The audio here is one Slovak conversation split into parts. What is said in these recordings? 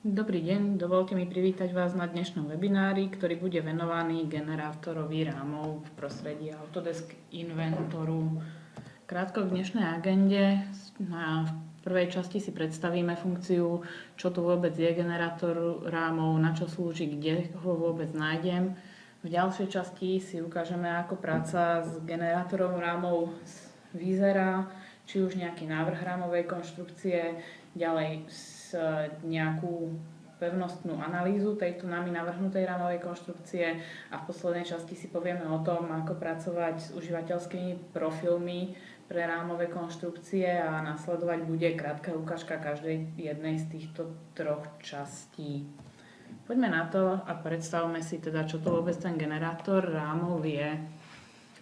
Dobrý deň, dovolte mi privítať vás na dnešnom webinári, ktorý bude venovaný generátorovi rámov v prostredí Autodesk Inventoru. Krátko k dnešnej agende. V prvej časti si predstavíme funkciu, čo to vôbec je generátor rámov, na čo slúži, kde ho vôbec nájdem. V ďalšej časti si ukážeme, ako práca s generátorom rámov vyzerá, či už nejaký návrh rámovej konštrukcie, ďalej nejakú pevnostnú analýzu tejto nami navrhnutej rámovej konštrukcie a v poslednej časti si povieme o tom, ako pracovať s užívateľskými profilmi pre rámové konštrukcie a nasledovať bude krátka ukážka každej jednej z týchto troch častí. Poďme na to a predstavme si teda, čo to vôbec ten generátor rámov je.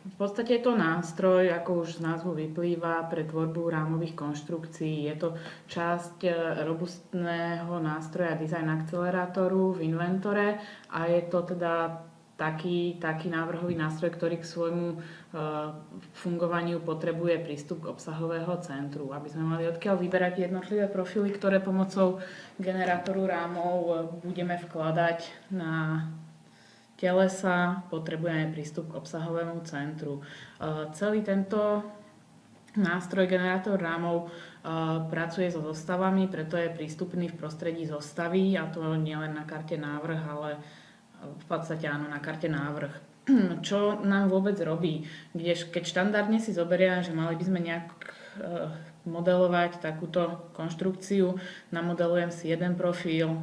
V podstate je to nástroj, ako už z názvu vyplýva, pre tvorbu rámových konštrukcií. Je to časť robustného nástroja Design Accelerátoru v Inventore a je to teda taký návrhový nástroj, ktorý k svojmu fungovaniu potrebuje prístup k obsahového centru, aby sme mali odkiaľ vyberať jednotlivé profily, ktoré pomocou generátoru rámov budeme vkladať na telesa, potrebujeme prístup k obsahovému centru. Celý tento nástroj generátor rámov pracuje so zostavami, preto je prístupný v prostredí zostavy, a to nielen na karte návrh, ale v podstate áno, na karte návrh. Čo nám vôbec robí? Keď štandardne si zoberieme, že mali by sme nejak modelovať takúto konštrukciu, namodelujem si jeden profil,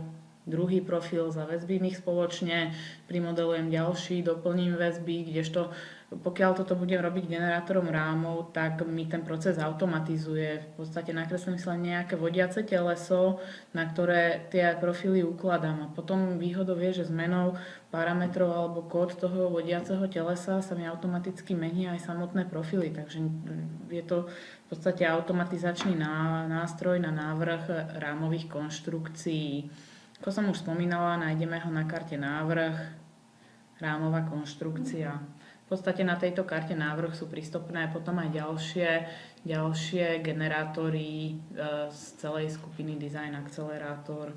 druhý profil, zaväzbím ich spoločne, primodelujem ďalší, doplním väzby, kdežto pokiaľ toto budem robiť generátorom rámov, tak mi ten proces automatizuje. V podstate nakreslím si len nejaké vodiace teleso, na ktoré tie profily ukladám. A potom výhodou je, že zmenou parametrov alebo kód toho vodiaceho telesa sa mi automaticky mení aj samotné profily. Takže je to v podstate automatizačný nástroj na návrh rámových konštrukcií. Ako som už spomínala, nájdeme ho na karte návrh, rámová konštrukcia. V podstate na tejto karte návrh sú prístupné potom aj ďalšie generátory z celej skupiny Design Accelerátor.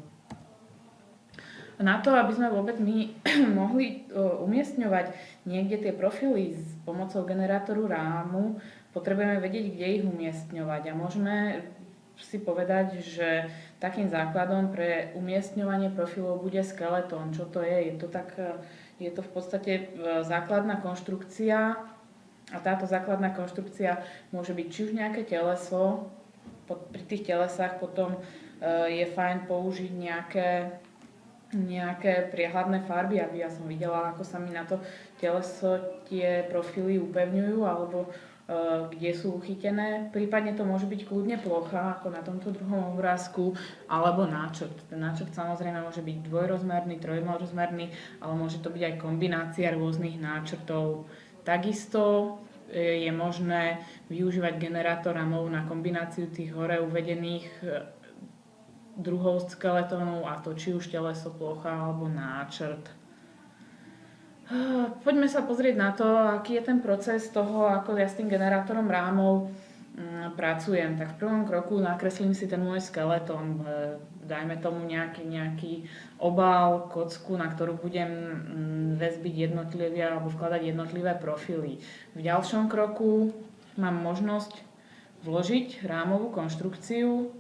Na to, aby sme vôbec my mohli umiestňovať niekde tie profily s pomocou generátoru rámu, potrebujeme vedieť, kde ich umiestňovať. A môžeme si povedať, že takým základom pre umiestňovanie profilov bude skeletón. Čo to je? Je to v podstate základná konštrukcia a táto základná konštrukcia môže byť či už nejaké teleso, pri tých telesách potom je fajn použiť nejaké priehľadné farby, aby ja som videla, ako sa mi na to teleso tie profily upevňujú alebo kde sú uchytené. Prípadne to môže byť kľudne plocha, ako na tomto druhom obrázku, alebo náčrt. Ten náčrt samozrejme môže byť dvojrozmerný, trojrozmerný, ale môže to byť aj kombinácia rôznych náčrtov. Takisto je možné využívať generátor rámov na kombináciu tých hore uvedených druhov skeletónov, a to či už teleso, plocha alebo náčrt. Poďme sa pozrieť na to, aký je ten proces toho, ako ja s tým generátorom rámov pracujem. Tak v prvom kroku nakreslím si ten môj skeletón. Dajme tomu nejaký obal, kocku, na ktorú budem väzbiť jednotlivé alebo vkladať jednotlivé profily. V ďalšom kroku mám možnosť vložiť rámovú konštrukciu,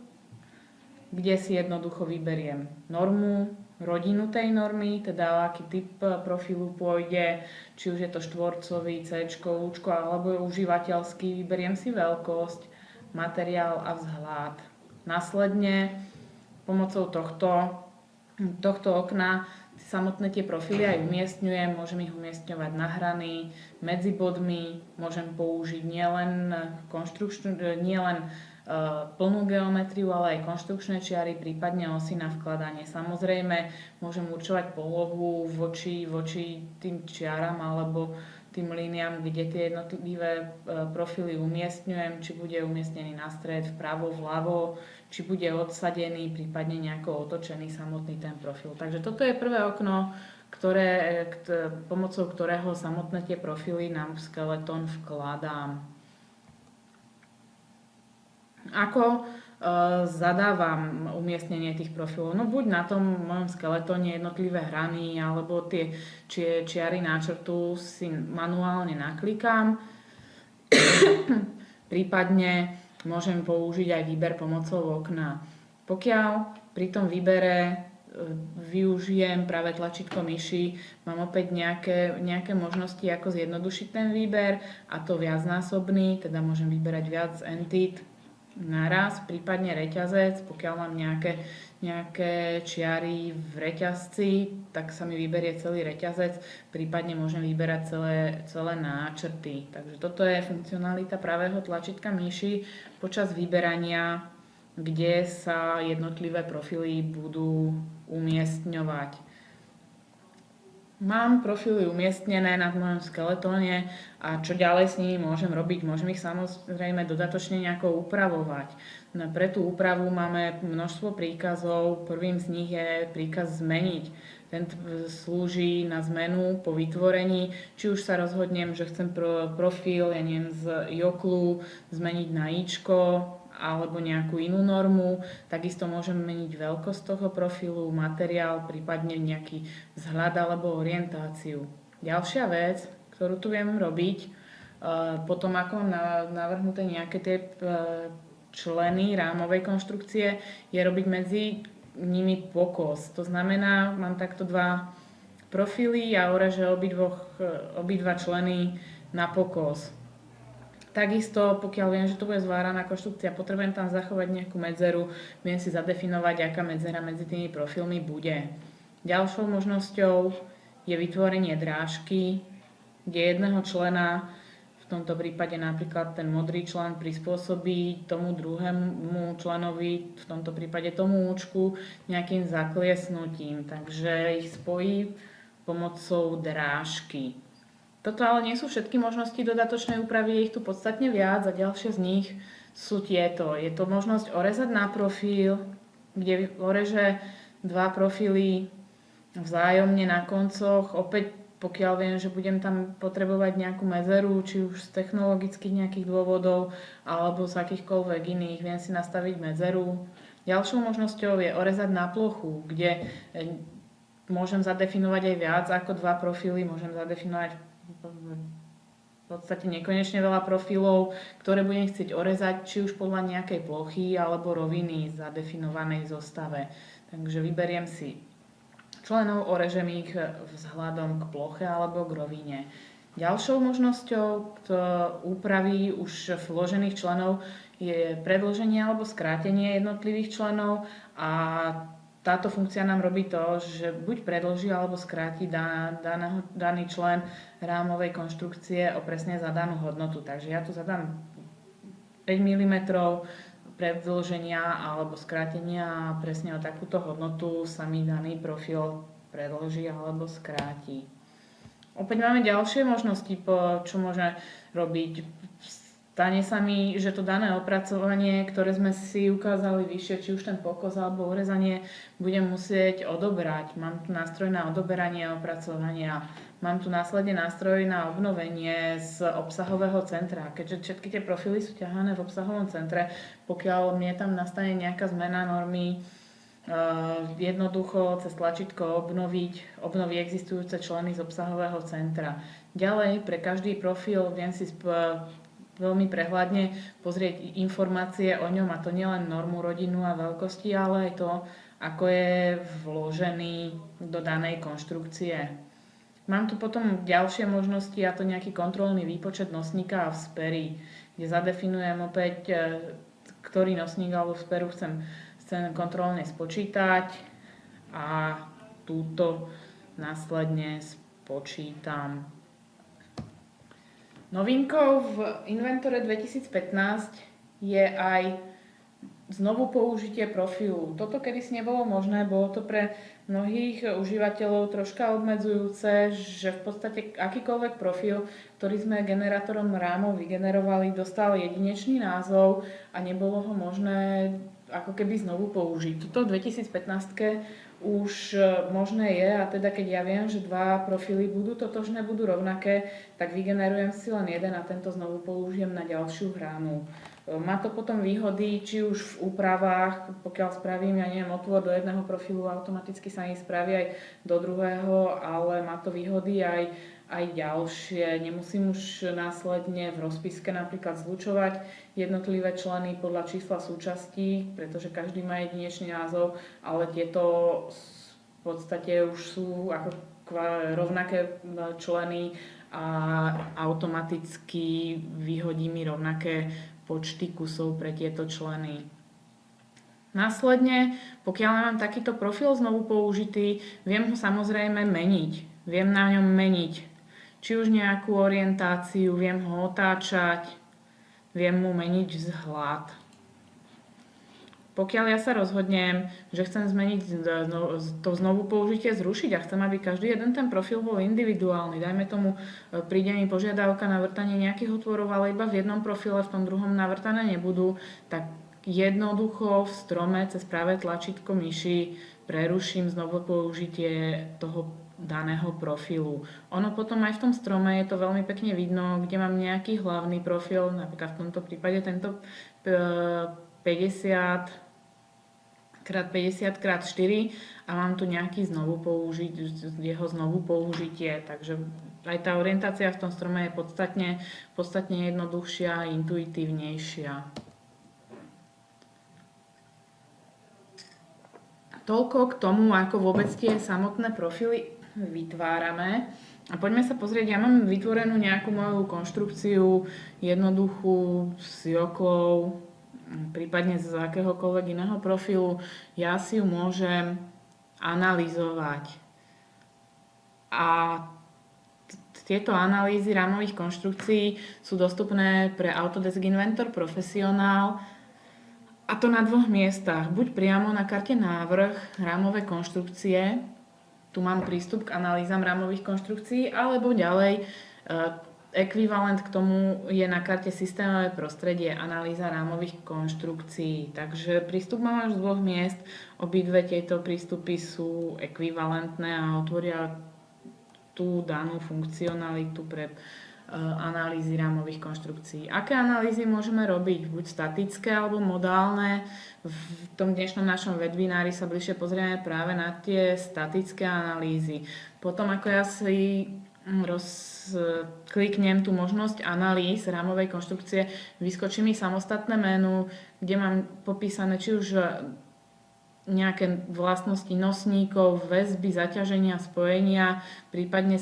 kde si jednoducho vyberiem normu, rodinu tej normy, teda aký typ profilu pôjde, či už je to štvorcový, C-čko, U-čko alebo užívateľský, vyberiem si veľkosť, materiál a vzhľad. Následne pomocou tohto okna samotné tie profily aj umiestňujem, môžem ich umiestňovať na hrany, medzi bodmi, môžem použiť nielen plnú geometriu, ale aj konštrukčné čiary, prípadne osy na vkladanie. Samozrejme, môžem určovať polohu voči tým čiaram alebo tým líniám, kde tie jednotlivé profily umiestňujem, či bude umiestnený na stred, vpravo, vľavo, či bude odsadený, prípadne nejako otočený samotný ten profil. Takže toto je prvé okno, pomocou ktorého samotné tie profily nám v skeletón vkladám. Ako zadávam umiestnenie tých profilov. No buď na tom mojom skeletóne jednotlivé hrany, alebo tie čiary náčrtu si manuálne naklikám. Prípadne môžem použiť aj výber pomocou okna. Pokiaľ pri tom výbere využijem práve tlačítko myši, mám opäť nejaké možnosti, ako zjednodušiť ten výber, a to viacnásobný, teda môžem vyberať viac entit naraz, prípadne reťazec. Pokiaľ mám nejaké čiary v reťazci, tak sa mi vyberie celý reťazec, prípadne môžem vyberať celé náčrty. Takže toto je funkcionalita pravého tlačítka myši počas vyberania, kde sa jednotlivé profily budú umiestňovať. Mám profily umiestnené na mojom skeletóne a čo ďalej s nimi môžem robiť? Môžem ich samozrejme dodatočne nejako upravovať. No, pre tú úpravu máme množstvo príkazov. Prvým z nich je príkaz zmeniť. Ten slúži na zmenu po vytvorení. Či už sa rozhodnem, že chcem profil z Joklu zmeniť na Ičko, alebo nejakú inú normu. Takisto môžem meniť veľkosť toho profilu, materiál, prípadne nejaký vzhľad alebo orientáciu. Ďalšia vec, ktorú tu viem robiť, potom ako mám navrhnuté nejaké tie členy rámovej konštrukcie, je robiť medzi nimi pokos. To znamená, mám takto dva profily a oreže obidva členy na pokos. Takisto, pokiaľ viem, že to bude zváraná konštrukcia, potrebujem tam zachovať nejakú medzeru, viem si zadefinovať, aká medzera medzi tými profilmi bude. Ďalšou možnosťou je vytvorenie drážky, kde jedného člena, v tomto prípade napríklad ten modrý člen, prispôsobí tomu druhému členovi, v tomto prípade tomu účku, nejakým zakliesnutím. Takže ich spojí pomocou drážky. Toto ale nie sú všetky možnosti dodatočnej úpravy, je ich tu podstatne viac a ďalšie z nich sú tieto. Je to možnosť orezať na profil, kde oreže dva profily vzájomne na koncoch. Opäť pokiaľ viem, že budem tam potrebovať nejakú medzeru, či už z technologických nejakých dôvodov alebo z akýchkoľvek iných, viem si nastaviť medzeru. Ďalšou možnosťou je orezať na plochu, kde môžem zadefinovať aj viac ako dva profily, môžem zadefinovať v podstate nekonečne veľa profilov, ktoré budem chcieť orezať, či už podľa nejakej plochy alebo roviny zadefinovanej v zostave. Takže vyberiem si členov, orežem ich vzhľadom k ploche alebo k rovine. Ďalšou možnosťou úpravy už vložených členov je predĺženie alebo skrátenie jednotlivých členov, a táto funkcia nám robí to, že buď predĺží alebo skráti daný člen rámovej konštrukcie o presne zadanú hodnotu. Takže ja tu zadám 5 mm predĺženia alebo skrátenia a presne o takúto hodnotu sa mi daný profil predĺží alebo skráti. Opäť máme ďalšie možnosti, čo môže robiť. Stane sa mi, že to dané opracovanie, ktoré sme si ukázali vyššie, či už ten pokos alebo urezanie, budem musieť odobrať. Mám tu nástroj na odoberanie opracovania. Mám tu následne nástroj na obnovenie z obsahového centra. Keďže všetky tie profily sú ťahané v obsahovom centre, pokiaľ mne tam nastane nejaká zmena normy, jednoducho cez tlačítko obnoví existujúce členy z obsahového centra. Ďalej, pre každý profil viem si veľmi prehľadne pozrieť informácie o ňom, a to nielen normu, rodinu a veľkosti, ale aj to, ako je vložený do danej konštrukcie. Mám tu potom ďalšie možnosti, a to nejaký kontrolný výpočet nosníka a vzpery, kde zadefinujem opäť, ktorý nosník alebo vzperu chcem kontrolne spočítať a túto následne spočítam. Novinkou v Inventore 2015 je aj znovu použitie profilu. Toto kedysi nebolo možné, bolo to pre mnohých užívateľov troška obmedzujúce, že v podstate akýkoľvek profil, ktorý sme generátorom rámov vygenerovali, dostal jedinečný názov a nebolo ho možné ako keby znovu použiť. Toto v 2015 už možné je, a teda keď ja viem, že dva profily budú totožné, budú rovnaké, tak vygenerujem si len jeden a tento znovu použijem na ďalšiu hranu. Má to potom výhody, či už v úpravách, pokiaľ spravím, ja neviem, otvor do jedného profilu, automaticky sa mi spraví aj do druhého, ale má to výhody aj ďalšie. Nemusím už následne v rozpiske napríklad zlučovať jednotlivé členy podľa čísla súčastí, pretože každý má jedinečný názov, ale tieto v podstate už sú ako rovnaké členy a automaticky vyhodí mi rovnaké počty kusov pre tieto členy. Následne, pokiaľ mám takýto profil znovu použitý, viem ho samozrejme meniť. Viem na ňom meniť či už nejakú orientáciu, viem ho otáčať, viem mu meniť vzhľad. Pokiaľ ja sa rozhodnem, že chcem zmeniť to znovu použitie, zrušiť a chcem, aby každý jeden ten profil bol individuálny, dajme tomu, príde mi požiadavka na vrtanie nejakých otvorov, ale iba v jednom profile, v tom druhom navrtané nebudú, tak jednoducho v strome cez pravé tlačítko myši preruším znovu použitie toho daného profilu. Ono potom aj v tom strome je to veľmi pekne vidno, kde mám nejaký hlavný profil, napríklad v tomto prípade tento 50 krát 50 krát 4 a mám tu nejaký jeho znovu použitie, takže aj tá orientácia v tom strome je podstatne jednoduchšia a intuitívnejšia. Toľko k tomu, ako vôbec tie samotné profily vytvárame. A poďme sa pozrieť, ja mám vytvorenú nejakú moju konštrukciu jednoduchú s joklou, prípadne z akéhokoľvek iného profilu, ja si ju môžem analyzovať. A tieto analýzy rámových konštrukcií sú dostupné pre Autodesk Inventor Professional, a to na dvoch miestach. Buď priamo na karte návrh rámové konštrukcie, tu mám prístup k analýzam rámových konštrukcií, alebo ďalej ekvivalent k tomu je na karte systémové prostredie, analýza rámových konštrukcií. Takže prístup mám až z dvoch miest. Obidve tieto prístupy sú ekvivalentné a otvoria tú danú funkcionalitu pre analýzy rámových konštrukcií. Aké analýzy môžeme robiť? Buď statické alebo modálne. V tom dnešnom našom webinári sa bližšie pozrieme práve na tie statické analýzy. Potom ako ja si kliknem tú možnosť analýz rámovej konštrukcie, vyskočí mi samostatné menu, kde mám popísané či už nejaké vlastnosti nosníkov, väzby, zaťaženia, spojenia, prípadne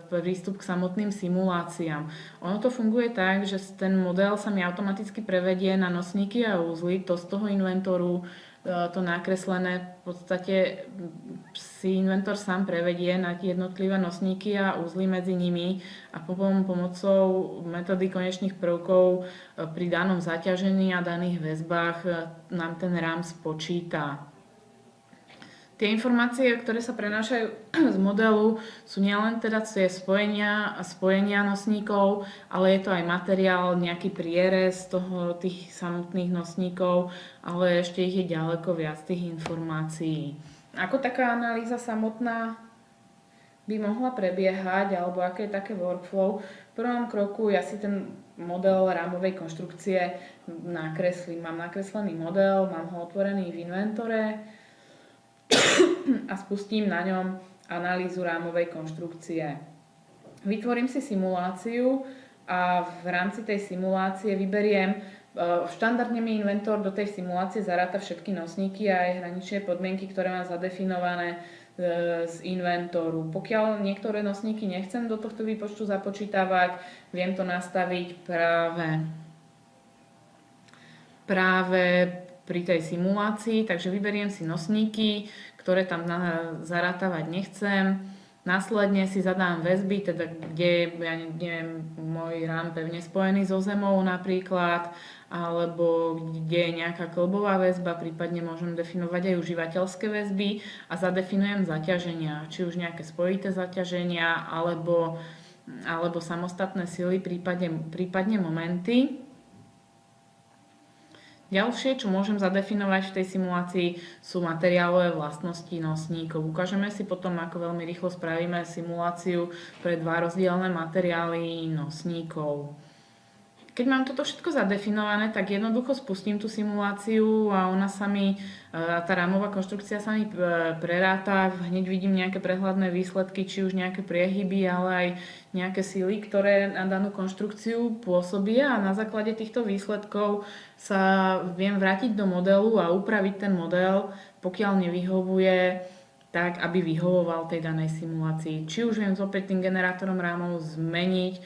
prístup k samotným simuláciám. Ono to funguje tak, že ten model sa mi automaticky prevedie na nosníky a úzly, to z toho inventoru, to nakreslené v podstate si inventor sám prevedie na jednotlivé nosníky a úzly medzi nimi a potom pomocou metódy konečných prvkov pri danom zaťažení a daných väzbách nám ten rám spočíta. Tie informácie, ktoré sa prenášajú z modelu, sú nielen teda tie spojenia nosníkov, ale je to aj materiál, nejaký prierez tých samotných nosníkov, ale ešte ich je ďaleko viac tých informácií. Ako taká analýza samotná by mohla prebiehať, alebo aké je také workflow? V prvom kroku ja si ten model rámovej konštrukcie nakreslím. Mám nakreslený model, mám ho otvorený v inventore, a spustím na ňom analýzu rámovej konštrukcie. Vytvorím si simuláciu a v rámci tej simulácie vyberiem, štandardne mi inventor do tej simulácie zaráta všetky nosníky a aj hraničné podmienky, ktoré mám zadefinované z inventoru. Pokiaľ niektoré nosníky nechcem do tohto výpočtu započítavať, viem to nastaviť práve pri tej simulácii, takže vyberiem si nosníky, ktoré tam zarátavať nechcem. Následne si zadám väzby, teda kde ja neviem, môj rám pevne spojený so zemou napríklad, alebo kde je nejaká klbová väzba, prípadne môžem definovať aj užívateľské väzby a zadefinujem zaťaženia, či už nejaké spojité zaťaženia, alebo samostatné sily, prípadne momenty. Ďalšie, čo môžem zadefinovať v tej simulácii, sú materiálové vlastnosti nosníkov. Ukážeme si potom, ako veľmi rýchlo spravíme simuláciu pre dva rozdielne materiály nosníkov. Keď mám toto všetko zadefinované, tak jednoducho spustím tú simuláciu a ona sa mi, tá rámová konštrukcia sa mi preráta, hneď vidím nejaké prehľadné výsledky, či už nejaké priehyby, ale aj nejaké síly, ktoré na danú konštrukciu pôsobia a na základe týchto výsledkov sa viem vrátiť do modelu a upraviť ten model, pokiaľ nevyhovuje, tak aby vyhovoval tej danej simulácii. Či už viem opäť tým generátorom rámov zmeniť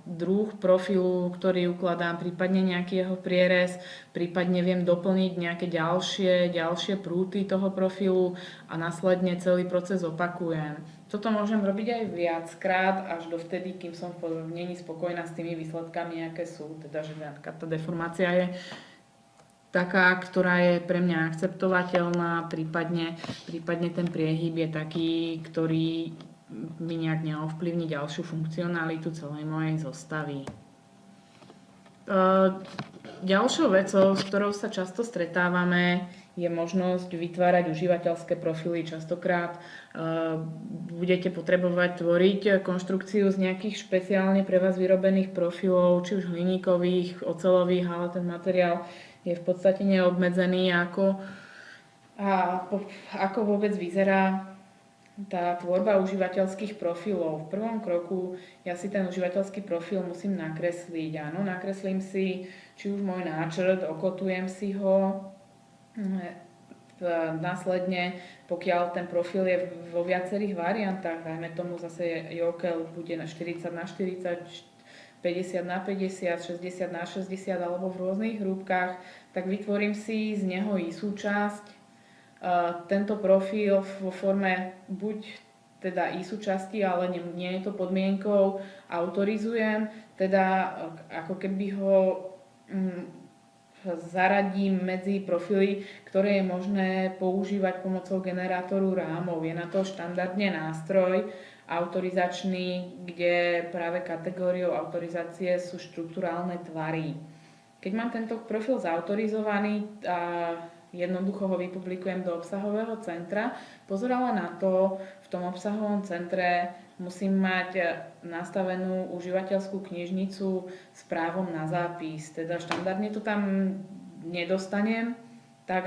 druh profilu, ktorý ukladám, prípadne nejaký jeho prierez, prípadne viem doplniť nejaké ďalšie prúty toho profilu a následne celý proces opakujem. Toto môžem robiť aj viackrát, až dovtedy, kým som není spokojná s tými výsledkami, aké sú. Teda, že tá deformácia je taká, ktorá je pre mňa akceptovateľná, prípadne ten priehyb je taký, ktorý mi nejak neovplyvní ďalšiu funkcionalitu celej mojej zostavy. Ďalšou vecou, s ktorou sa často stretávame, je možnosť vytvárať užívateľské profily. Častokrát budete potrebovať tvoriť konštrukciu z nejakých špeciálne pre vás vyrobených profilov, či už hliníkových, oceľových, ale ten materiál je v podstate neobmedzený. Ako vôbec vyzerá tá tvorba užívateľských profilov? V prvom kroku ja si ten užívateľský profil musím nakresliť. Áno, nakreslím si či už môj náčrt, okotujem si ho. Následne, pokiaľ ten profil je vo viacerých variantách, dajme tomu zase jokel bude na 40x40, 50x50, 60x60 alebo v rôznych hrúbkach, tak vytvorím si z neho súčasť. Tento profil vo forme buď teda súčasti, ale nie je to podmienkou, autorizujem, teda ako keby ho zaradím medzi profily, ktoré je možné používať pomocou generátoru rámov. Je na to štandardne nástroj autorizačný, kde práve kategóriou autorizácie sú štrukturálne tvary. Keď mám tento profil zautorizovaný a jednoducho ho vypublikujem do obsahového centra, pozor ale na to, v tom obsahovom centre musím mať nastavenú užívateľskú knižnicu s právom na zápis. Teda štandardne to tam nedostanem, tak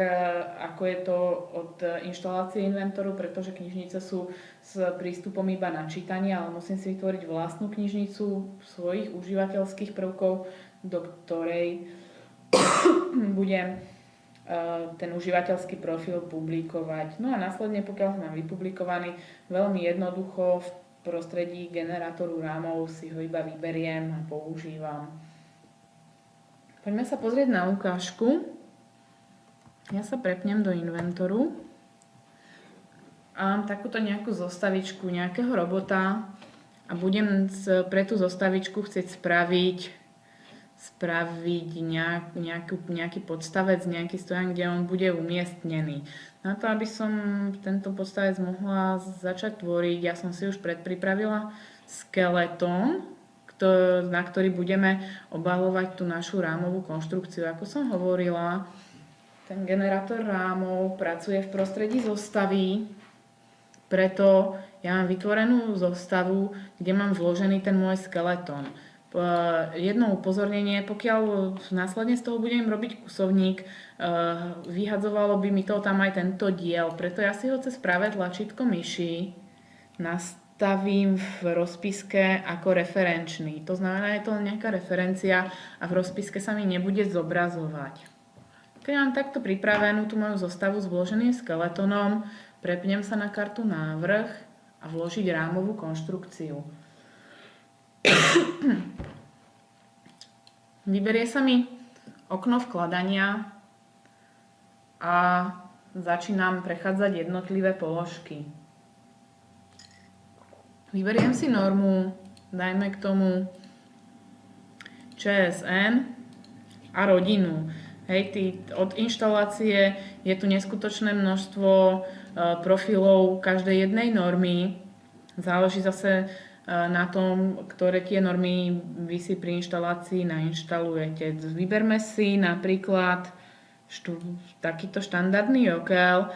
ako je to od inštalácie inventoru, pretože knižnice sú s prístupom iba na čítanie, ale musím si vytvoriť vlastnú knižnicu svojich užívateľských prvkov, do ktorej budem ten užívateľský profil publikovať. No a následne, pokiaľ ho mám vypublikovaný, veľmi jednoducho v prostredí generátoru rámov si ho iba vyberiem a používam. Poďme sa pozrieť na ukážku. Ja sa prepnem do inventoru a mám takúto nejakú zostavičku nejakého robota a budem pre tú zostavičku chcieť spraviť nejaký podstavec, nejaký stojan, kde on bude umiestnený. Na to, aby som tento podstavec mohla začať tvoriť, ja som si už predpripravila skeletón, na ktorý budeme obalovať tú našu rámovú konštrukciu. Ako som hovorila, ten generátor rámov pracuje v prostredí zostavy, preto ja mám vytvorenú zostavu, kde mám vložený ten môj skeletón. Jedno upozornenie, pokiaľ následne z toho budem robiť kusovník, vyhadzovalo by mi to tam aj tento diel, preto ja si ho cez pravé tlačítko myši nastavím v rozpiske ako referenčný. To znamená, je to nejaká referencia a v rozpiske sa mi nebude zobrazovať. Keď mám takto pripravenú tú moju zostavu s vloženým skeletónom, prepnem sa na kartu návrh a vložiť rámovú konštrukciu. Vyberie sa mi okno vkladania a začínam prechádzať jednotlivé položky. Vyberiem si normu, dajme k tomu ČSN a rodinu. Od inštalácie je tu neskutočné množstvo profilov každej jednej normy. Záleží zase na tom, ktoré tie normy vy si pri inštalácii nainštalujete. Vyberme si napríklad takýto štandardný jokel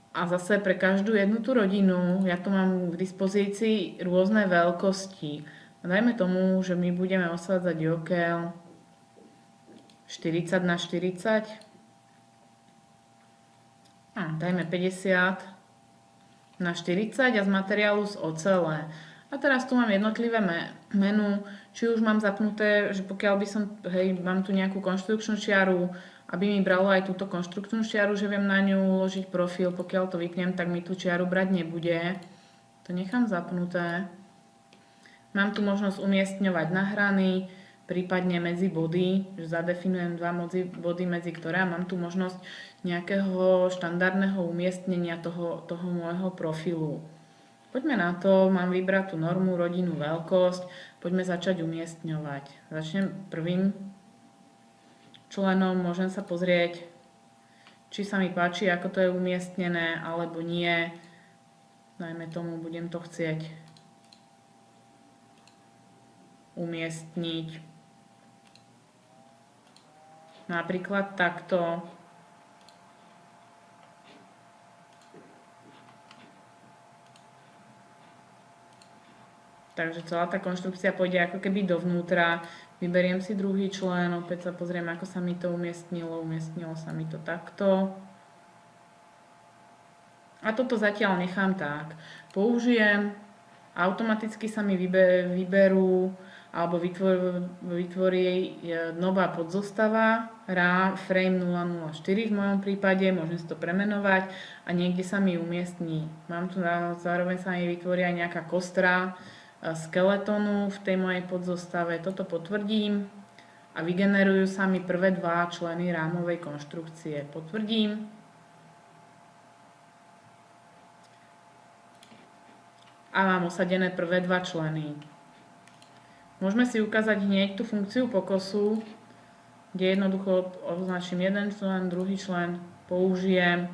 a zase pre každú jednu tú rodinu ja tu mám k dispozícii rôzne veľkosti. A dajme tomu, že my budeme osádzať jokeľ 40 na 40. Dajme 50 na 40 a z materiálu z ocele. A teraz tu mám jednotlivé menu, či už mám zapnuté, že pokiaľ by som, mám tu nejakú konštrukčnú čiaru, aby mi bralo aj túto konštrukčnú čiaru, že viem na ňu uložiť profil, pokiaľ to vypnem, tak mi tú čiaru brať nebude. To nechám zapnuté. Mám tu možnosť umiestňovať na hrany, prípadne medzi body, že zadefinujem dva body medzi ktoré a mám tu možnosť nejakého štandardného umiestnenia toho môjho profilu. Poďme na to, mám vybrať tú normu, rodinnú veľkosť, poďme začať umiestňovať. Začnem prvým členom, môžem sa pozrieť, či sa mi páči, ako to je umiestnené, alebo nie. Dajme tomu, budem to chcieť umiestniť napríklad takto. Takže celá tá konštrukcia pôjde ako keby dovnútra. Vyberiem si druhý člen, opäť sa pozriem, ako sa mi to umiestnilo. Umiestnilo sa mi to takto. A toto zatiaľ nechám tak. Použijem, automaticky sa mi vyberú alebo vytvorí nová podzostava frame 004 v mojom prípade, môžem si to premenovať a niekde sa mi umiestní. Mám tu zároveň sa mi vytvorí aj nejaká kostra skeletónu v tej mojej podzostave. Toto potvrdím a vygenerujú sa mi prvé dva členy rámovej konštrukcie. Potvrdím. A mám osadené prvé dva členy. Môžeme si ukázať hneď tú funkciu pokosu, kde jednoducho označím jeden člen, druhý člen, použijem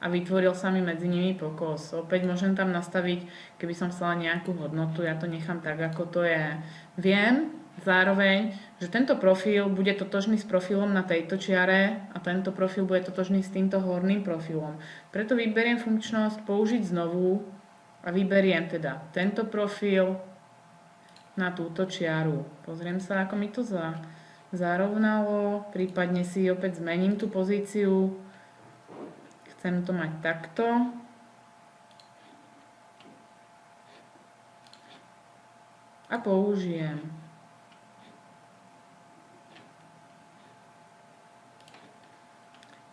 a vytvoril sa mi medzi nimi pokos. Opäť môžem tam nastaviť, keby som chcela nejakú hodnotu, ja to nechám tak, ako to je. Viem zároveň, že tento profil bude totožný s profilom na tejto čiare a tento profil bude totožný s týmto horným profilom. Preto vyberiem funkčnosť použiť znovu a vyberiem teda tento profil na túto čiaru. Pozriem sa, ako mi to zarovnalo, prípadne si opäť zmením tú pozíciu. Chcem to mať takto. A použijem.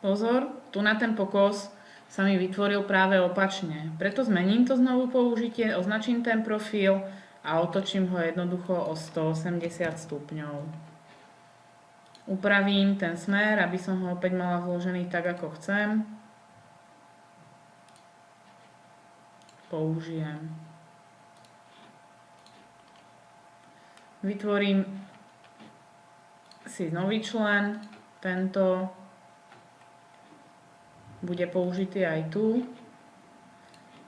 Pozor, tu na ten pokos sa mi vytvoril práve opačne. Preto zmením to znovu použitie, označím ten profil a otočím ho jednoducho o 180 stupňov. Upravím ten smer, aby som ho opäť mala vložený tak, ako chcem. Použijem. Vytvorím si nový člen, tento bude použitý aj tu.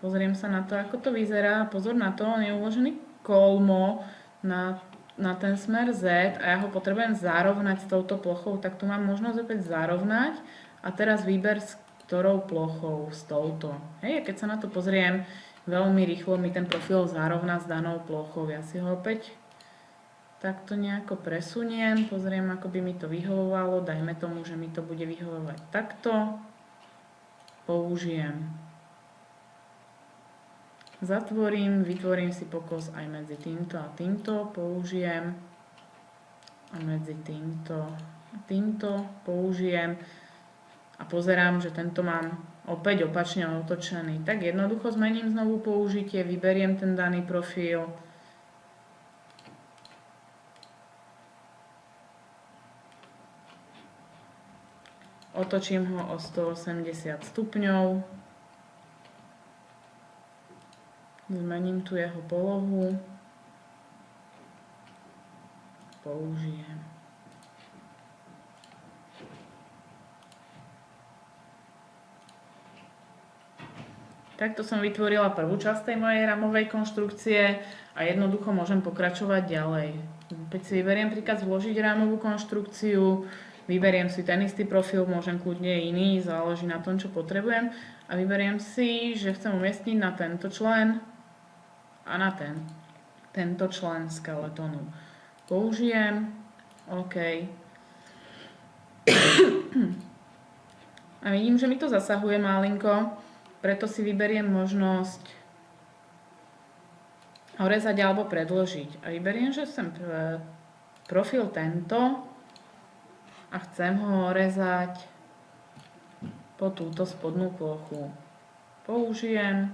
Pozriem sa na to, ako to vyzerá. Pozor na to, on je uložený kolmo na ten smer Z a ja ho potrebujem zarovnať s touto plochou, tak tu mám možnosť opäť zarovnať a teraz výber s ktorou plochou, s touto. Hej, keď sa na to pozriem, veľmi rýchlo mi ten profil zarovná s danou plochou. Ja si ho opäť takto nejako presuniem, pozriem, ako by mi to vyhovovalo, dajme tomu, že mi to bude vyhovovať takto. Použijem. Zatvorím, vytvorím si pokos aj medzi týmto a týmto, použijem a medzi týmto a týmto použijem a pozerám, že tento mám opäť opačne otočený. Tak jednoducho zmením znovu použitie, vyberiem ten daný profil, otočím ho o 180 stupňov, zmením tu jeho polohu, použijem. Takto som vytvorila prvú časť tej mojej ramovej konštrukcie a jednoducho môžem pokračovať ďalej. Keď si vyberiem príklad zložiť rámovú konštrukciu, vyberiem si ten istý profil, môžem kľudne iný, záleží na tom, čo potrebujem. A vyberiem si, že chcem umiestniť na tento člen a na tento člen skeletonu použijem. OK. A vidím, že mi to zasahuje malinko, preto si vyberiem možnosť ho rezať alebo predložiť. A vyberiem, že sem profil tento a chcem ho rezať po túto spodnú plochu. Použijem.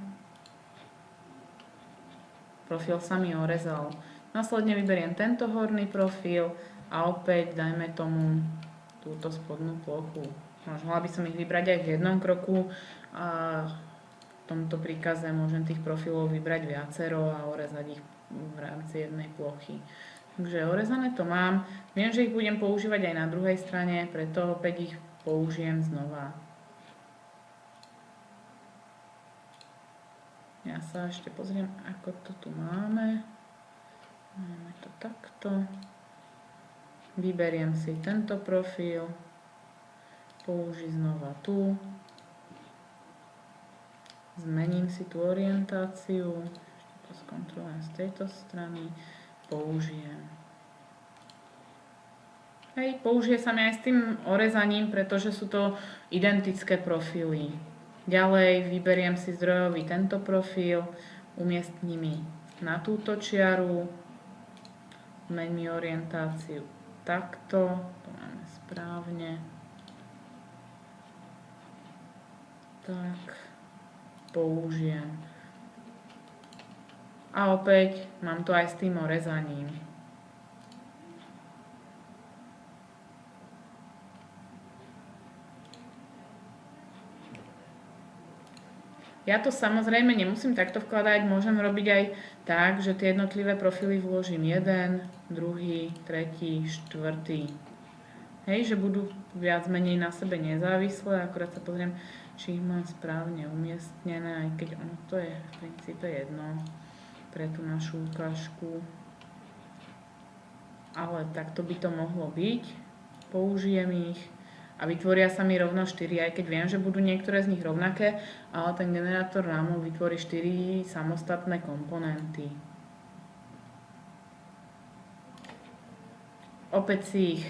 Profil sa mi orezal. Následne vyberiem tento horný profil a opäť dajme tomu túto spodnú plochu. Mohla by som ich vybrať aj v jednom kroku a v tomto príkaze môžem tých profilov vybrať viacero a orezať ich v rámci jednej plochy. Takže orezané to mám. Viem, že ich budem používať aj na druhej strane, preto opäť ich použijem znova. Ja sa ešte pozriem, ako to tu máme. Máme to takto. Vyberiem si tento profil. Použiť znova tu. Zmením si tú orientáciu. Ešte to skontrolujem z tejto strany. Použijem. Hej, použije sa mi aj s tým orezaním, pretože sú to identické profily. Ďalej vyberiem si zdrojový tento profil, umiestním na túto čiaru, zmením orientáciu takto, to máme správne. Tak, použijem. A opäť mám to aj s tým orezaním. Ja to samozrejme nemusím takto vkladať, môžem robiť aj tak, že tie jednotlivé profily vložím jeden, druhý, tretí, štvrtý. Hej, že budú viac menej na sebe nezávislé, akorát sa pozriem, či ich mám správne umiestnené, aj keď ono to je v princípe jedno pre tú našu ukážku. Ale takto by to mohlo byť. Použijem ich a vytvoria sa mi rovno 4, aj keď viem, že budú niektoré z nich rovnaké, ale ten generátor rámov vytvorí 4 samostatné komponenty. Opäť si ich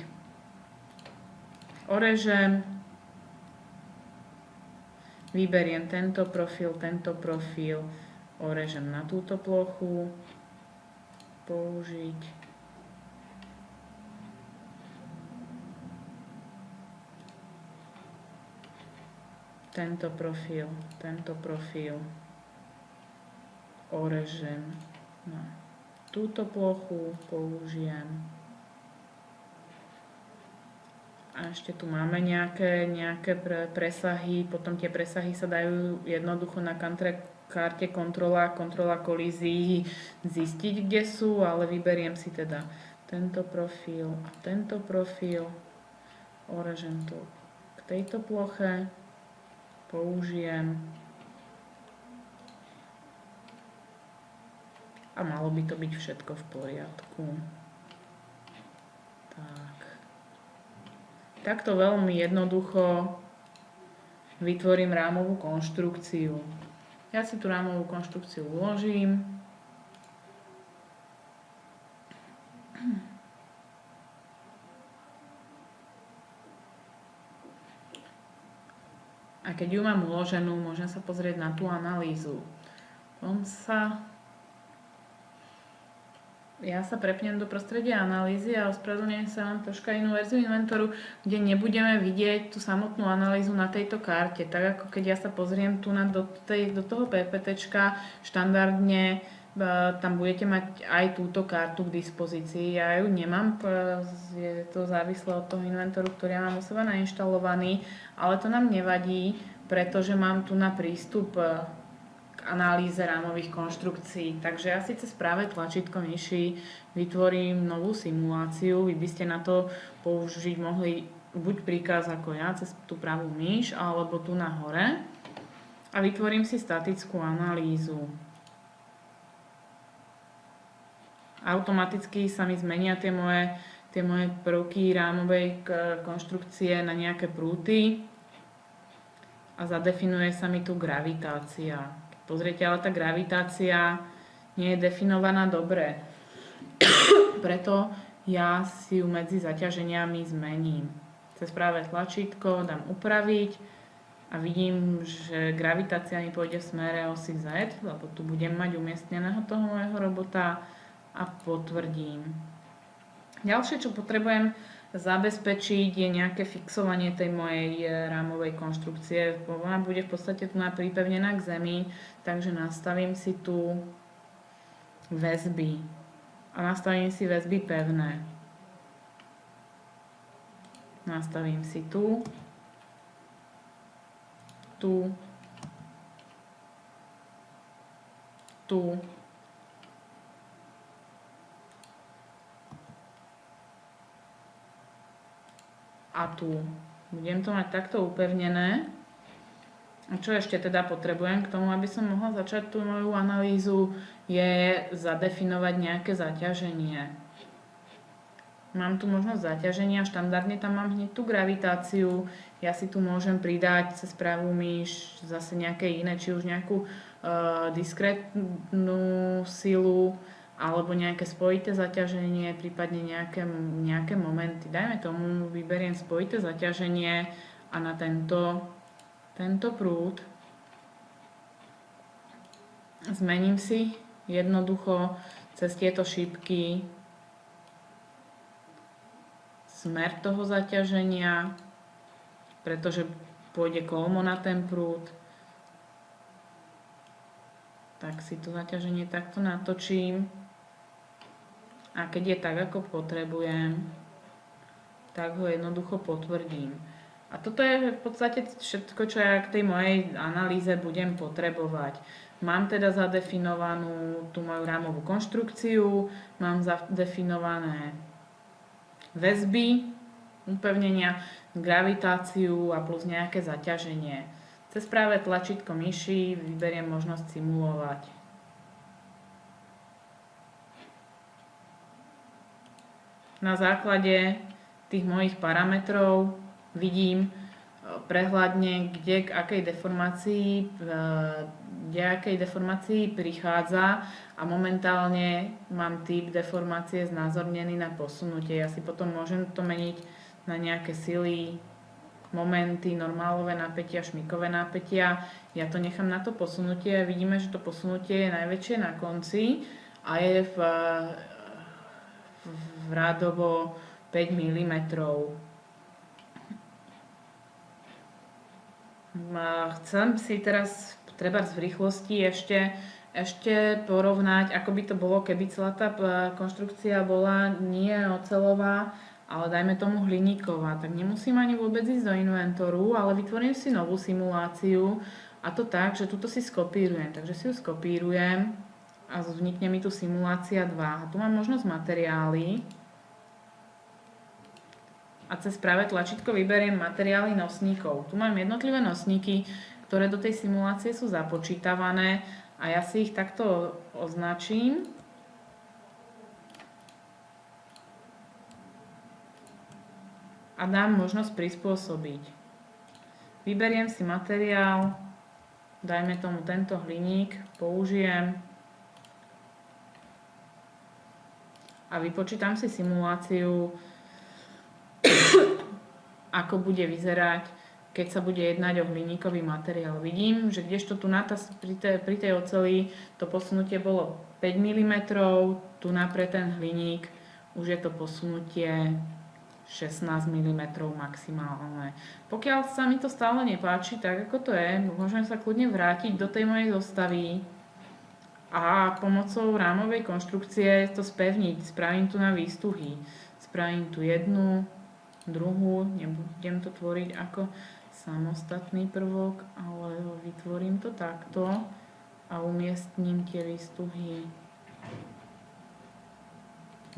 orežem, vyberiem tento profil, orežem na túto plochu, použiť. Tento profil orežem na túto plochu, použijem. A ešte tu máme nejaké presahy, potom tie presahy sa dajú jednoducho na karte kontrola kolízií zistiť, kde sú, ale vyberiem si teda tento profil a tento profil, orežem to k tejto ploche, použijem a malo by to byť všetko v poriadku. Takto veľmi jednoducho vytvorím rámovú konštrukciu. Ja si tú rámovú konštrukciu uložím. A keď ju mám uloženú, môžem sa pozrieť na tú analýzu. Ja sa prepnem do prostredia analýzy a ospravedlňujem sa, mám troška inú verziu inventoru, kde nebudeme vidieť tú samotnú analýzu na tejto karte. Tak ako keď ja sa pozriem tu do toho PPTčka, štandardne tam budete mať aj túto kartu k dispozícii. Ja ju nemám, je to závislé od toho inventoru, ktorý ja mám u seba nainštalovaný, ale to nám nevadí, pretože mám tu na prístup k analýze rámových konštrukcií. Takže ja si cez práve tlačítko myši vytvorím novú simuláciu. Vy by ste na to použiť mohli buď príkaz ako ja, cez tú pravú myš, alebo tu na hore. A vytvorím si statickú analýzu. Automaticky sa mi zmenia tie moje prvky rámovej konštrukcie na nejaké prúty a zadefinuje sa mi tu gravitácia. Pozrite, ale tá gravitácia nie je definovaná dobre. Preto ja si ju medzi zaťaženiami zmením. Cez práve tlačítko dám upraviť a vidím, že gravitácia mi pôjde v smere osy Z, lebo tu budem mať umiestneného toho môjho robota a potvrdím. Ďalšie, čo potrebujem zabezpečiť, je nejaké fixovanie tej mojej rámovej konštrukcie. Ona bude v podstate tu pripevnená k zemi, takže nastavím si tu väzby. A nastavím si väzby pevné. Nastavím si tu, a tu. Budem to mať takto upevnené. A čo ešte teda potrebujem k tomu, aby som mohla začať tú moju analýzu, je zadefinovať nejaké zaťaženie. Mám tu možnosť zaťaženia, štandardne tam mám hneď tú gravitáciu, ja si tu môžem pridať cez pravú myš zase nejaké iné, či už nejakú diskrétnu silu, alebo nejaké spojité zaťaženie, prípadne nejaké momenty. Dajme tomu, vyberiem spojité zaťaženie a na tento prúd zmením si jednoducho cez tieto šípky smer toho zaťaženia, pretože pôjde kolmo na ten prúd. Tak si to zaťaženie takto natočím. A keď je tak, ako potrebujem, tak ho jednoducho potvrdím. A toto je v podstate všetko, čo ja k tej mojej analýze budem potrebovať. Mám teda zadefinovanú tú moju rámovú konštrukciu, mám zadefinované väzby, upevnenia, gravitáciu a plus nejaké zaťaženie. Cez práve tlačítko myši vyberiem možnosť simulovať. Na základe tých mojich parametrov vidím prehľadne, kde k akej deformácii prichádza a momentálne mám typ deformácie znázornený na posunutie. Ja si potom môžem to meniť na nejaké sily, momenty, normálové napätia, šmikové napätia. Ja to nechám na to posunutie a vidíme, že to posunutie je najväčšie na konci a je v rádovo 5 mm. Chcem si teraz trebárs v rýchlosti ešte porovnať, ako by to bolo, keby celá tá konštrukcia bola nie oceľová, ale dajme tomu hliníková. Tak nemusím ani vôbec ísť do inventoru, ale vytvorím si novú simuláciu a to tak, že túto si skopírujem. Takže si ju skopírujem a vznikne mi tu simulácia 2. A tu mám možnosť materiály a cez práve tlačítko vyberiem materiály nosníkov. Tu mám jednotlivé nosníky, ktoré do tej simulácie sú započítavané a ja si ich takto označím. A dám možnosť prispôsobiť. Vyberiem si materiál, dajme tomu tento hliník, použijem a vypočítam si simuláciu, ako bude vyzerať, keď sa bude jednať o hliníkový materiál. Vidím, že kdežto tu pri tej oceli to posunutie bolo 5 mm, tu pre ten hliník už je to posunutie 16 mm maximálne. Pokiaľ sa mi to stále nepáči, tak ako to je, môžem sa kľudne vrátiť do tej mojej zostavy a pomocou rámovej konštrukcie to spevniť. Spravím tu na výstuhy. Spravím tu jednu, druhú, nebudem to tvoriť ako samostatný prvok, ale vytvorím to takto a umiestním tie výstuhy.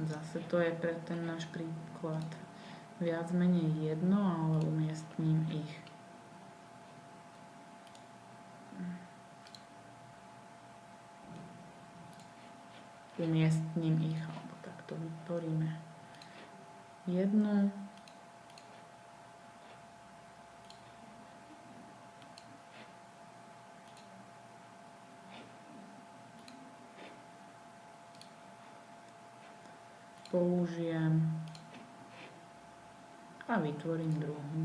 Zase to je pre ten náš príklad viac menej jedno, ale umiestním ich. Alebo takto vytvoríme jednu. použijem a vytvorím druhú.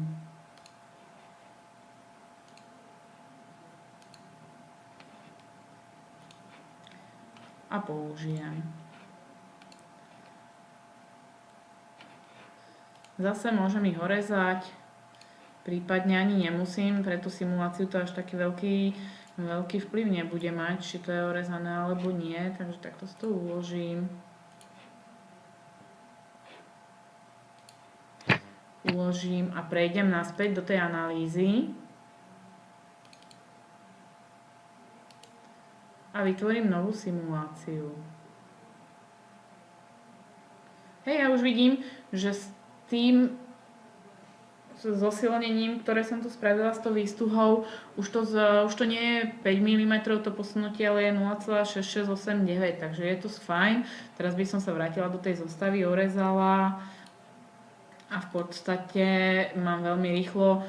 A použijem. Zase môžem ich orezať, prípadne ani nemusím, pre tú simuláciu to až taký veľký vplyv nebude mať, či to je orezané alebo nie, takže takto si to uložím. A prejdem naspäť do tej analýzy a vytvorím novú simuláciu. Hej, ja už vidím, že s tým zosilnením, ktoré som tu spravila s tou výstuhou, už to nie je 5 mm to posunutie, ale je 0,6689, takže je to fajn. Teraz by som sa vrátila do tej zostavy, orezala a v podstate mám veľmi rýchlo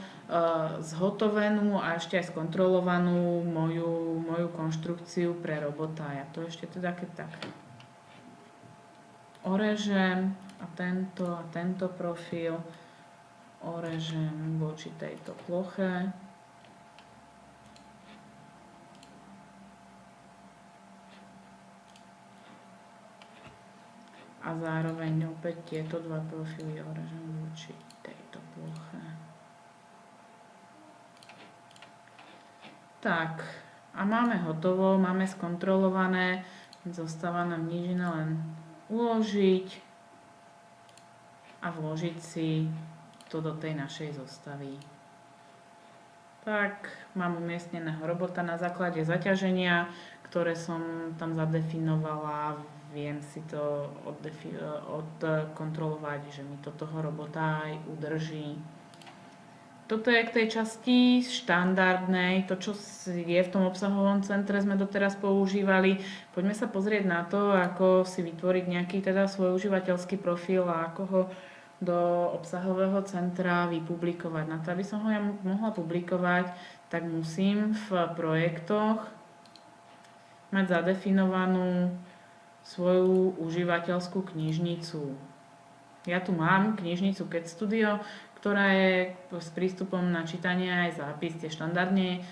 zhotovenú a ešte aj skontrolovanú moju konštrukciu pre robota. Ja to ešte teda keď tak orežem a tento profil orežem voči tejto ploche. A zároveň opäť tieto dva profily orežem voči tejto ploche. Tak, a máme hotovo, máme skontrolované, zostáva nám nič iné len uložiť a vložiť si to do tej našej zostavy. Tak, mám umiestneného robota na základe zaťaženia, ktoré som tam zadefinovala. Viem si to odkontrolovať, že mi to toho robota aj udrží. Toto je k tej časti štandardnej, to čo je v tom obsahovom centre sme doteraz používali. Poďme sa pozrieť na to, ako si vytvoriť nejaký teda svoj užívateľský profil a ako ho do obsahového centra vypublikovať. Na to, aby som ho ja mohla publikovať, tak musím v projektoch mať zadefinovanú svoju užívateľskú knižnicu. Ja tu mám knižnicu CAD Studio, ktorá je s prístupom na čítanie aj zápis. Tie štandardne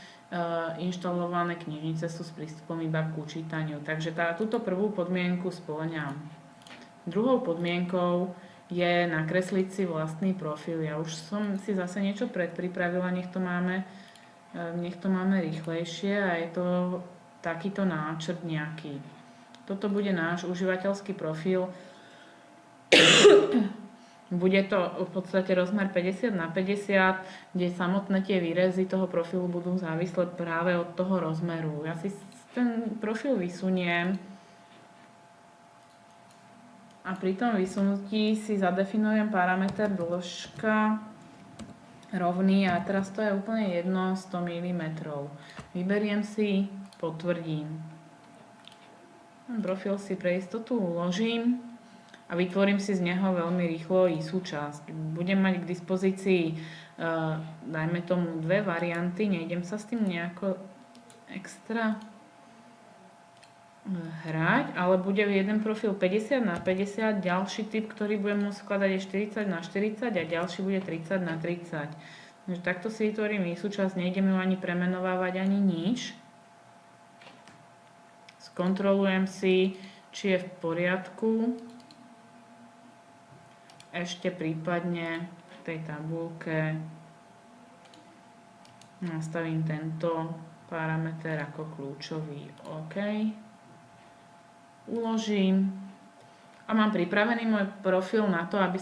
inštalované knižnice sú s prístupom iba k čítaniu. Takže túto prvú podmienku spĺňam. Druhou podmienkou je nakresliť si vlastný profil. Ja už som si zase niečo predpripravila, nech to máme rýchlejšie a je to takýto náčrt nejaký. Toto bude náš užívateľský profil. Bude to v podstate rozmer 50x50, kde samotné tie výrezy toho profilu budú závislé práve od toho rozmeru. Ja si ten profil vysuniem a pri tom vysunutí si zadefinujem parameter dĺžka rovný a teraz to je úplne jedno 100 mm. Vyberiem si, potvrdím. Profil si pre istotu uložím a vytvorím si z neho veľmi rýchlo i súčasť. Budem mať k dispozícii, dajme tomu, dve varianty, nejdem sa s tým nejako extra hrať, ale bude jeden profil 50x50, ďalší typ, ktorý budem môcť skladať je 40x40 a ďalší bude 30x30. Takže takto si vytvorím súčasť, nejdem ju ani premenovávať, ani nič. Skontrolujem si, či je v poriadku. Ešte prípadne v tej tabuľke nastavím tento parameter ako kľúčový. OK. Uložím. A mám pripravený môj profil na to, aby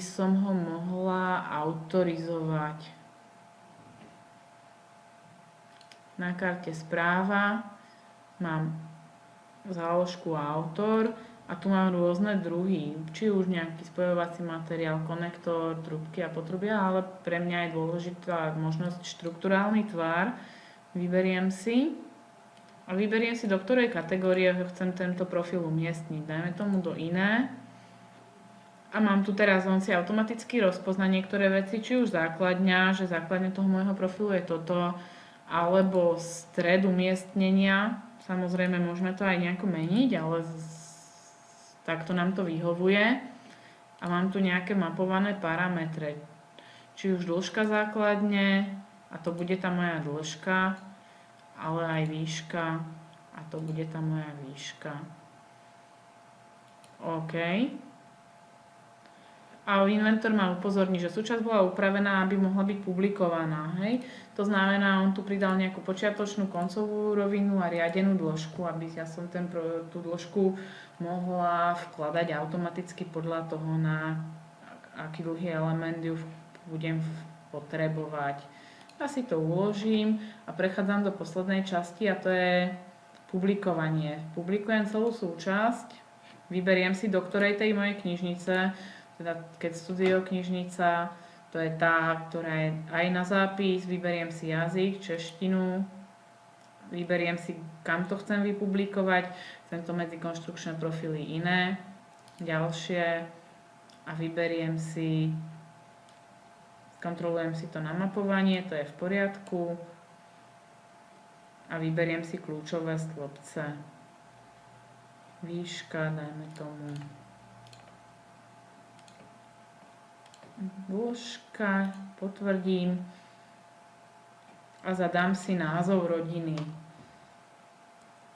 som ho mohla autorizovať. Na karte správa mám záložku autor a tu mám rôzne druhy, či už nejaký spojovací materiál, konektor, trubky a potrubia, ale pre mňa je dôležitá možnosť štrukturálny tvar. Vyberiem si a vyberiem si, do ktorej kategórie chcem tento profil umiestniť. Dajme tomu do iné. A mám tu teraz, on si automaticky rozpozná niektoré veci, či už základňa, že základňa toho môjho profilu je toto, alebo stred umiestnenia. Samozrejme, môžeme to aj nejako meniť, ale Takto nám to vyhovuje. A mám tu nejaké mapované parametre. Či už dĺžka základne, a to bude tá moja dĺžka, ale aj výška, a to bude tá moja výška. OK. A inventor ma upozorní, že súčasť bola upravená, aby mohla byť publikovaná. Hej? To znamená, on tu pridal nejakú počiatočnú koncovú rovinu a riadenú dĺžku, aby ja som tú dĺžku mohla vkladať automaticky podľa toho, na aký dlhý element ju budem potrebovať. Ja si to uložím a prechádzam do poslednej časti, a to je publikovanie. Publikujem celú súčasť, vyberiem si, do ktorej tej mojej knižnice, teda keď Studio knižnica, to je tá, ktorá je aj na zápis, vyberiem si jazyk, češtinu, vyberiem si, kam to chcem vypublikovať, chcem to medzikonštrukčné profily iné, ďalšie, a vyberiem si, kontrolujem si to na mapovanie, to je v poriadku, a vyberiem si kľúčové stĺpce. Výška, dajme tomu dĺžka, potvrdím a zadám si názov rodiny.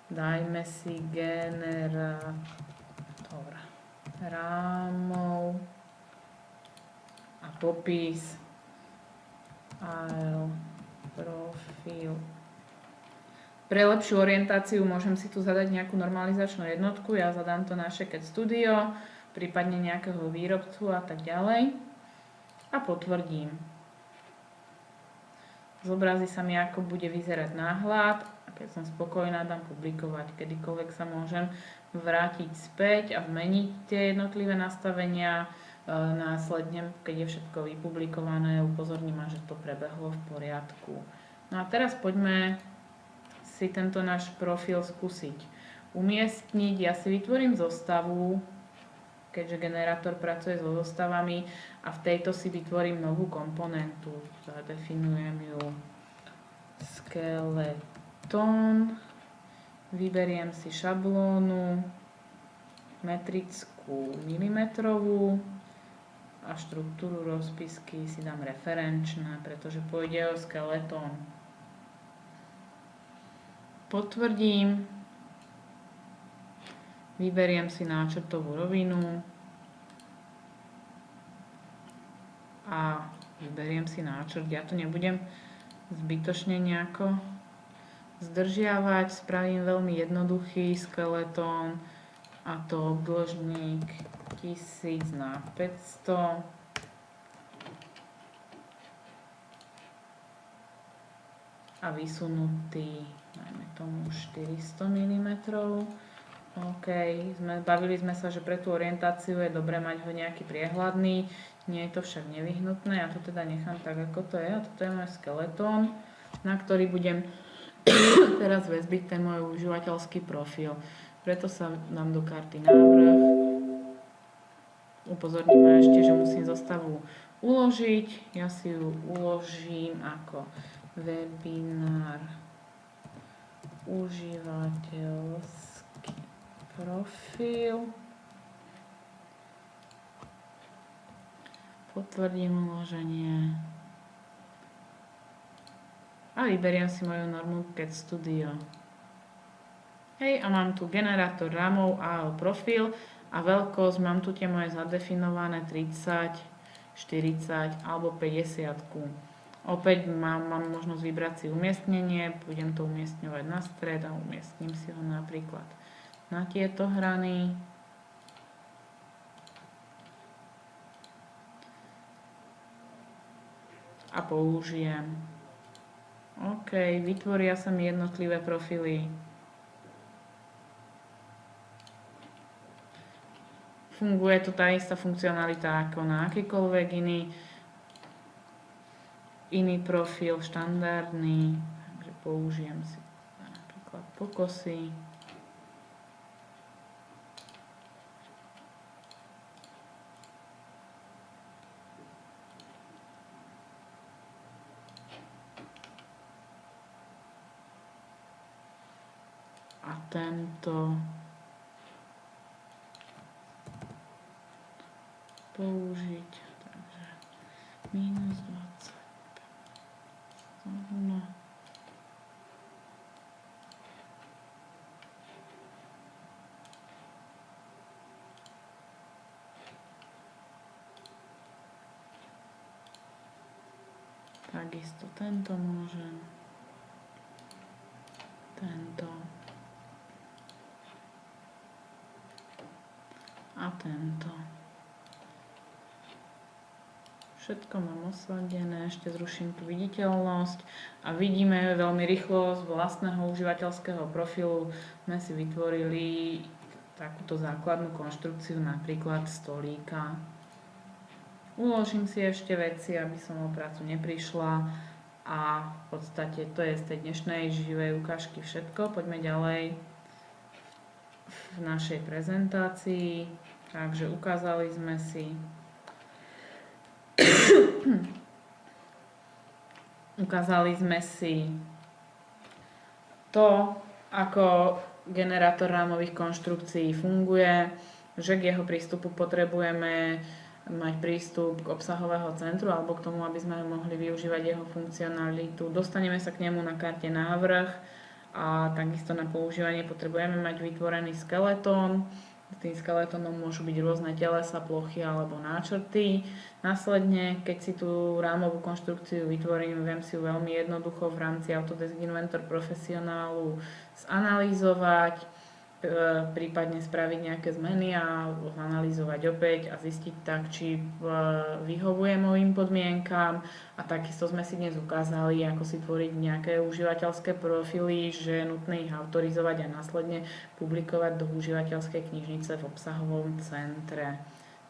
Dajme si generátor rámov a popis AL profil. Pre lepšiu orientáciu môžem si tu zadať nejakú normalizačnú jednotku, ja zadám to naše CAD Studio, prípadne nejakého výrobcu a tak ďalej. A potvrdím. Zobrazí sa mi, ako bude vyzerať náhľad, a keď som spokojná, dám publikovať. Kedykoľvek sa môžem vrátiť späť a zmeniť tie jednotlivé nastavenia. Následne, keď je všetko vypublikované, upozorním ma, že to prebehlo v poriadku. No a teraz poďme si tento náš profil skúsiť umiestniť. Ja si vytvorím zostavu, keďže generátor pracuje so zostavami, a v tejto si vytvorím novú komponentu. Zadefinujem ju skeleton, vyberiem si šablónu, metrickú milimetrovú a štruktúru rozpisky si dám referenčné, pretože pôjde o skeletón. Potvrdím, vyberiem si náčrtovú rovinu a vyberiem si náčrt. Ja to nebudem zbytočne nejako zdržiavať, spravím veľmi jednoduchý skeletón, a to obdĺžnik 1000 na 500. A vysunutý, dajme tomu 400 mm. OK, bavili sme sa, že pre tú orientáciu je dobré mať ho nejaký priehľadný, nie je to však nevyhnutné, ja to teda nechám tak, ako to je. A toto je môj skeletón, na ktorý budem teraz väzbiť ten môj užívateľský profil. Preto sa dám do karty návrh, upozorním ma ešte, že musím zostavu uložiť, ja si ju uložím ako webinár užívateľský profil. Potvrdím uloženie a vyberiem si moju normu CAD Studio. Hej, a mám tu generátor rámov AL profil a veľkosť, mám tu tie moje zadefinované 30, 40 alebo 50. Opäť mám možnosť vybrať si umiestnenie, budem to umiestňovať na stred a umiestním si ho napríklad na tieto hrany. A použijem. OK, vytvoria sa mi jednotlivé profily. Funguje to tá istá funkcionalita ako na akýkoľvek iný profil, štandardný. Takže použijem si napríklad pokosy. A tento použiť. Takže minus 20. Takisto tento môžem. Tento. A tento. Všetko mám osladené, ešte zruším tú viditeľnosť a vidíme veľmi rýchlo z vlastného užívateľského profilu sme si vytvorili takúto základnú konštrukciu, napríklad stolíka. Uložím si ešte veci, aby som o prácu neprišla a v podstate to je z tej dnešnej živej ukážky všetko. Poďme ďalej v našej prezentácii. Takže ukázali sme si to, ako generátor rámových konštrukcií funguje, že k jeho prístupu potrebujeme mať prístup k obsahového centru alebo k tomu, aby sme mohli využívať jeho funkcionalitu. Dostaneme sa k nemu na karte návrh a takisto na používanie potrebujeme mať vytvorený skeletón. S tým skeletónom môžu byť rôzne telesa, plochy alebo náčrty. Následne, keď si tú rámovú konštrukciu vytvorím, viem si ju veľmi jednoducho v rámci Autodesk Inventor Profesionálu zanalýzovať, prípadne spraviť nejaké zmeny a analyzovať opäť a zistiť tak, či vyhovuje mojim podmienkám. A takisto sme si dnes ukázali, ako si tvoriť nejaké užívateľské profily, že je nutné ich autorizovať a následne publikovať do užívateľskej knižnice v obsahovom centre.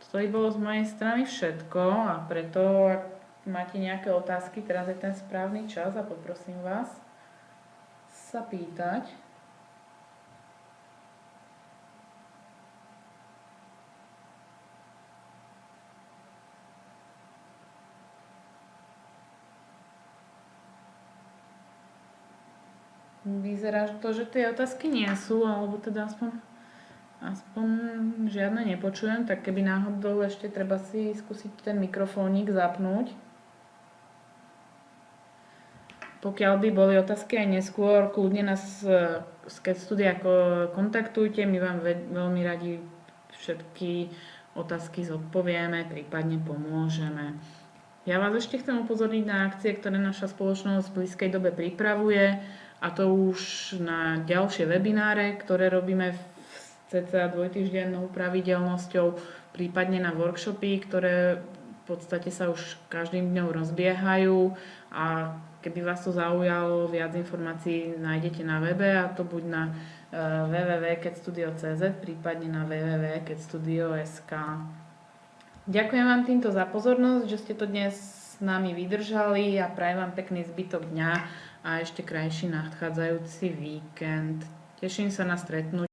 Toto by bolo z mojej strany všetko a preto, ak máte nejaké otázky, teraz je ten správny čas a poprosím vás sa pýtať. Vyzerá to, že tie otázky nie sú, alebo teda aspoň žiadne nepočujem, tak keby náhodou ešte treba si skúsiť ten mikrofónik zapnúť. Pokiaľ by boli otázky aj neskôr, kľudne nás z CAD Studia kontaktujte, my vám veľmi radi všetky otázky zodpovieme, prípadne pomôžeme. Ja vás ešte chcem upozorniť na akcie, ktoré naša spoločnosť v blízkej dobe pripravuje, a to už na ďalšie webináre, ktoré robíme cca dvojtýždennou pravidelnosťou, prípadne na workshopy, ktoré v podstate sa už každým dňom rozbiehajú a keby vás to zaujalo, viac informácií nájdete na webe a to buď na www.cadstudio.cz, prípadne na www.cadstudio.sk. Ďakujem vám týmto za pozornosť, že ste to dnes s nami vydržali a prajem vám pekný zbytok dňa a ešte krajší nadchádzajúci víkend. Teším sa na stretnutie.